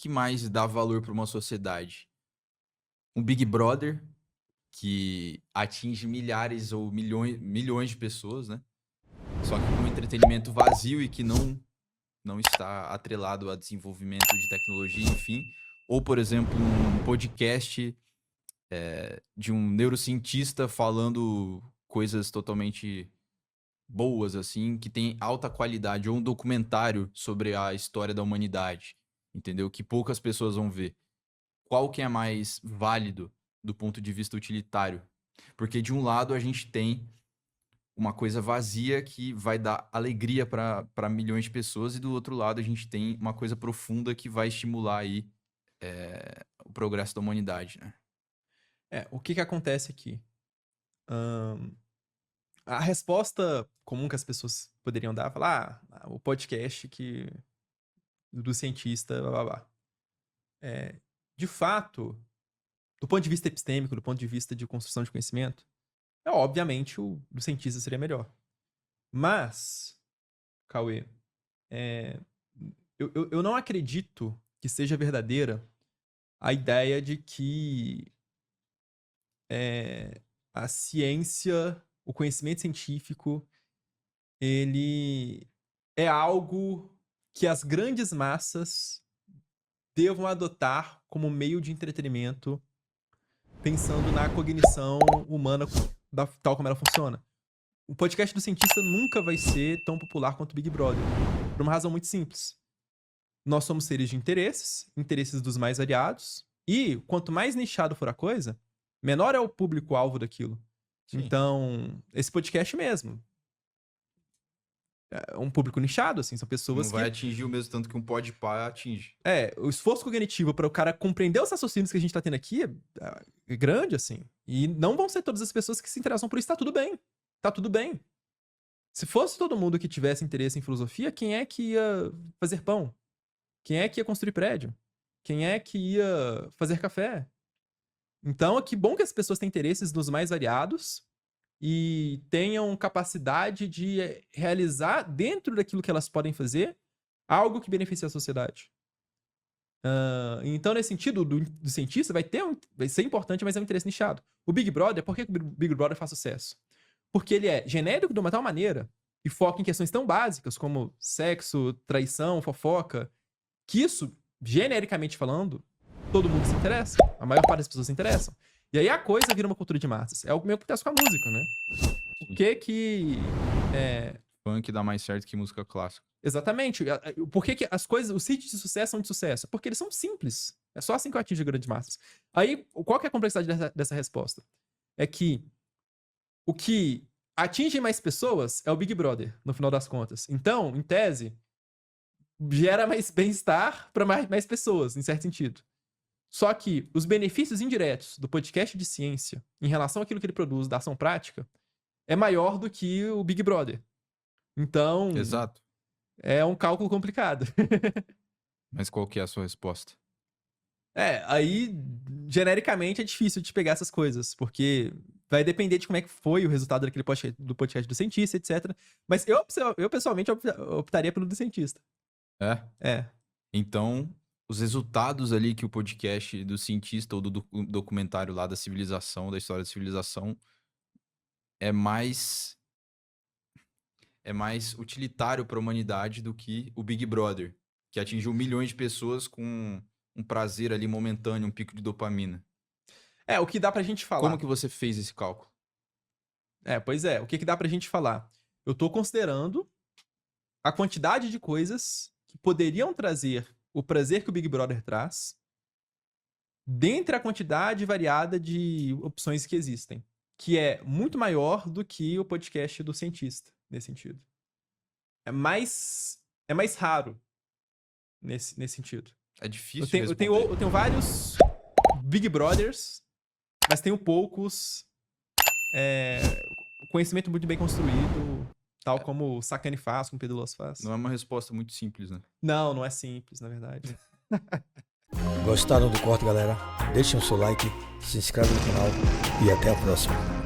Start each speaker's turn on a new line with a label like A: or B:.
A: que mais dá valor para uma sociedade? Um Big Brother que atinge milhares ou milhões de pessoas, né? Só que com um entretenimento vazio e que não está atrelado a desenvolvimento de tecnologia, enfim. Ou, por exemplo, um podcast de um neurocientista falando coisas totalmente boas, assim, que tem alta qualidade, ou um documentário sobre a história da humanidade, entendeu? Que poucas pessoas vão ver. Qual que é mais válido do ponto de vista utilitário? Porque de um lado a gente tem uma coisa vazia que vai dar alegria para milhões de pessoas, e do outro lado a gente tem uma coisa profunda que vai estimular aí o progresso da humanidade, né?
B: O que acontece aqui? A resposta comum que as pessoas poderiam dar é falar, o podcast do cientista, blá blá blá. De fato, do ponto de vista epistêmico, do ponto de vista de construção de conhecimento, obviamente o do cientista seria melhor. Mas, Cauê, eu não acredito que seja verdadeira a ideia de que a ciência, o conhecimento científico, ele é algo que as grandes massas devam adotar como meio de entretenimento, pensando na cognição humana tal como ela funciona. O podcast do cientista nunca vai ser tão popular quanto o Big Brother, por uma razão muito simples. Nós somos seres de interesses dos mais variados, e quanto mais nichado for a coisa, menor é o público-alvo daquilo.
A: Sim.
B: Então, esse podcast mesmo é um público nichado, assim, são pessoas
A: Não vai atingir o mesmo tanto que um Podpah atinge.
B: o esforço cognitivo para o cara compreender os raciocínios que a gente tá tendo aqui é grande, assim. E não vão ser todas as pessoas que se interessam por isso, tá tudo bem. Tá tudo bem. Se fosse todo mundo que tivesse interesse em filosofia, quem é que ia fazer pão? Quem é que ia construir prédio? Quem é que ia fazer café? Então, que bom que as pessoas têm interesses nos mais variados e tenham capacidade de realizar, dentro daquilo que elas podem fazer, algo que beneficie a sociedade. Então, nesse sentido, do cientista vai ser importante, mas é um interesse nichado. O Big Brother, por que o Big Brother faz sucesso? Porque ele é genérico de uma tal maneira e foca em questões tão básicas como sexo, traição, fofoca, que isso, genericamente falando, todo mundo se interessa. A maior parte das pessoas se interessam. E aí a coisa vira uma cultura de massas. É o mesmo que acontece com a música, né? Por que
A: Funk dá mais certo que música clássica.
B: Exatamente. Por que as coisas, os hits de sucesso são de sucesso? Porque eles são simples. É só assim que eu atingo grandes massas. Aí, qual que é a complexidade dessa resposta? É que o que atinge mais pessoas é o Big Brother, no final das contas. Então, em tese, gera mais bem-estar para mais pessoas, em certo sentido. Só que os benefícios indiretos do podcast de ciência em relação àquilo que ele produz da ação prática é maior do que o Big Brother. Então,
A: Exato.
B: é um cálculo complicado.
A: Mas qual que é a sua resposta?
B: Aí, genericamente, é difícil de pegar essas coisas, porque vai depender de como é que foi o resultado daquele do podcast do cientista, etc. Mas eu pessoalmente, optaria pelo do cientista.
A: É? Então, os resultados ali que o podcast do cientista ou do documentário lá da civilização, da história da civilização, é mais utilitário para a humanidade do que o Big Brother, que atingiu milhões de pessoas com um prazer ali momentâneo, um pico de dopamina.
B: O que dá pra gente falar.
A: Como que você fez esse cálculo?
B: Pois é, o que dá pra gente falar? Eu tô considerando a quantidade de coisas que poderiam trazer o prazer que o Big Brother traz, dentre a quantidade variada de opções que existem, que é muito maior do que o podcast do cientista, nesse sentido. É mais raro nesse sentido.
A: É difícil
B: eu tenho vários Big Brothers, mas tenho poucos conhecimento muito bem construído, tal como o Sacani faz, como o Pedro Loss faz.
A: Não é uma resposta muito simples, né?
B: Não é simples, na verdade.
C: Gostaram do corte, galera? Deixem o seu like, se inscreve no canal e até a próxima.